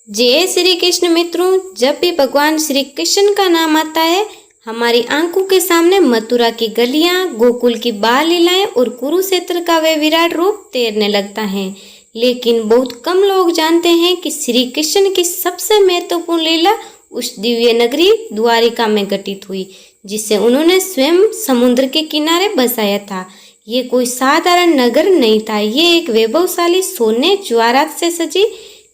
जय श्री कृष्ण मित्रों, जब भी भगवान श्री कृष्ण का नाम आता है हमारी आंखों के सामने मथुरा की गलियां, गोकुल की बाल लीलाएं और कुरुक्षेत्र का वे विराट रूप तैरने लगता है। लेकिन बहुत कम लोग जानते हैं कि श्री कृष्ण की सबसे महत्वपूर्ण लीला उस दिव्य नगरी द्वारिका में घटित हुई, जिसे उन्होंने स्वयं समुद्र के किनारे बसाया था। ये कोई साधारण नगर नहीं था, ये एक वैभवशाली सोने ज्वारात से सजी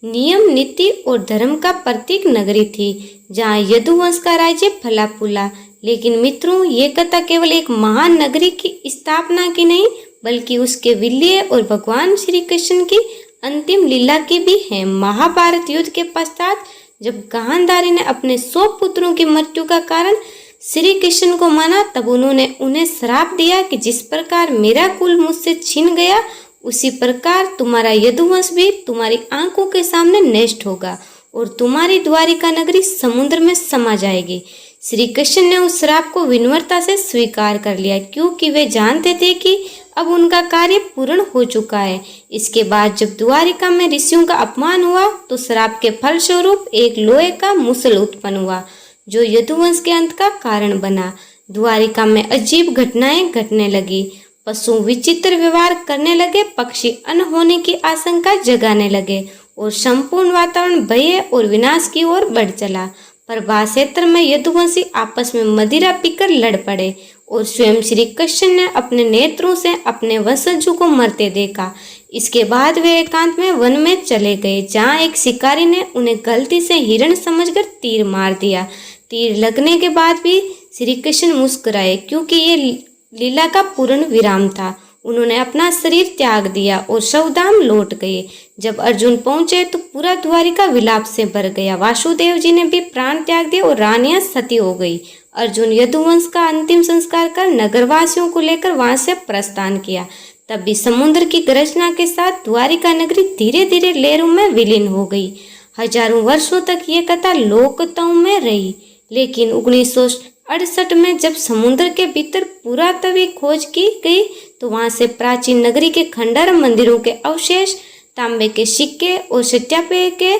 नियम, नीति और धर्म का प्रतीक नगरी थी, जहाँ यदुवंश का राज्य फला फूला। लेकिन मित्रों, ये कथा केवल एक महान नगरी की स्थापना की नहीं, बल्कि उसके विलय और भगवान श्री कृष्ण की अंतिम लीला की भी है। महाभारत युद्ध के पश्चात जब गांधारी ने अपने 100 पुत्रों की मृत्यु का कारण श्री कृष्ण को माना, तब उन्होंने उन्हें श्राप दिया कि जिस प्रकार मेरा कुल मुझसे छिन गया, उसी प्रकार तुम्हारा यदुवंश भी तुम्हारी आंखों के सामने नष्ट होगा और तुम्हारी द्वारिका नगरी समुद्र में समा जाएगी। श्री कृष्ण ने उस श्राप को विनम्रता से स्वीकार कर लिया, क्योंकि वे जानते थे कि अब उनका कार्य पूर्ण हो चुका है। इसके बाद जब द्वारिका में ऋषियों का अपमान हुआ, तो श्राप के फलस्वरूप एक लोहे का मूसल उत्पन्न हुआ, जो यदुवंश के अंत का कारण बना। द्वारिका में अजीब घटनाएं घटने लगी। पशु विचित्र व्यवहार करने लगे, पक्षी अनहोनी की आशंका जगाने लगे और संपूर्ण वातावरण भय और विनाश की ओर बढ़ चला। प्रभास क्षेत्र में यदुवंशी आपस में मदिरा पीकर लड़ पड़े और स्वयं श्री कृष्ण ने अपने नेत्रों से अपने वंशजों को मरते देखा। इसके बाद वे एकांत में वन में चले गए, जहाँ एक शिकारी ने उन्हें गलती से हिरण समझकर तीर मार दिया। तीर लगने के बाद भी श्री कृष्ण मुस्कुराए, क्योंकि ये लीला का पूर्ण विराम था। उन्होंने अपना शरीर त्याग दिया और शवधाम लौट गए। जब अर्जुन पहुंचे तो पूरा द्वारिका विलाप से भर गया। वासुदेव जी ने भी प्राण त्याग दिए और रानियां सती हो गई। अर्जुन यदुवंश का अंतिम संस्कार कर नगरवासियों को लेकर वहां से प्रस्थान किया। तब भी समुद्र की गर्जना के साथ द्वारिका नगरी धीरे धीरे लहरों में विलीन हो गई। हजारों वर्षों तक ये कथा लोकताओं में रही, लेकिन 1968 में जब समुद्र के भीतर पुरातत्वीय खोज की गई, तो वहां से प्राचीन नगरी के खंडहर, मंदिरों के अवशेष, तांबे के सिक्के और सत्यापय के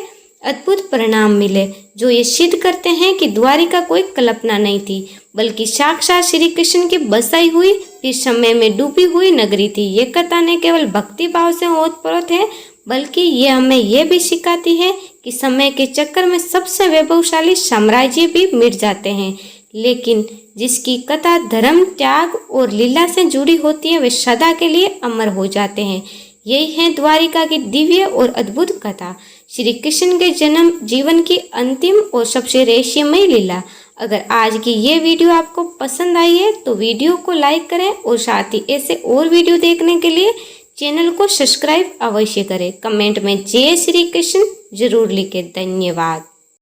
अद्भुत परिणाम मिले, जो ये सिद्ध करते हैं कि द्वारिका कोई कल्पना नहीं थी, बल्कि साक्षात श्री कृष्ण की बसाई हुई फिर समय में डूबी हुई नगरी थी। ये कथा न केवल भक्ति भाव से ओतप्रोत है, बल्कि ये हमें यह भी सिखाती है कि समय के चक्कर में सबसे वैभवशाली साम्राज्य भी मिट जाते हैं, लेकिन जिसकी कथा धर्म, त्याग और लीला से जुड़ी होती है, वे सदा के लिए अमर हो जाते हैं। यही है द्वारिका की दिव्य और अद्भुत कथा, श्री कृष्ण के जन्म, जीवन की अंतिम और सबसे रहस्यमय लीला। अगर आज की ये वीडियो आपको पसंद आई है तो वीडियो को लाइक करें और साथ ही ऐसे और वीडियो देखने के लिए चैनल को सब्सक्राइब अवश्य करें। कमेंट में जय श्री कृष्ण जरूर लिखें। धन्यवाद।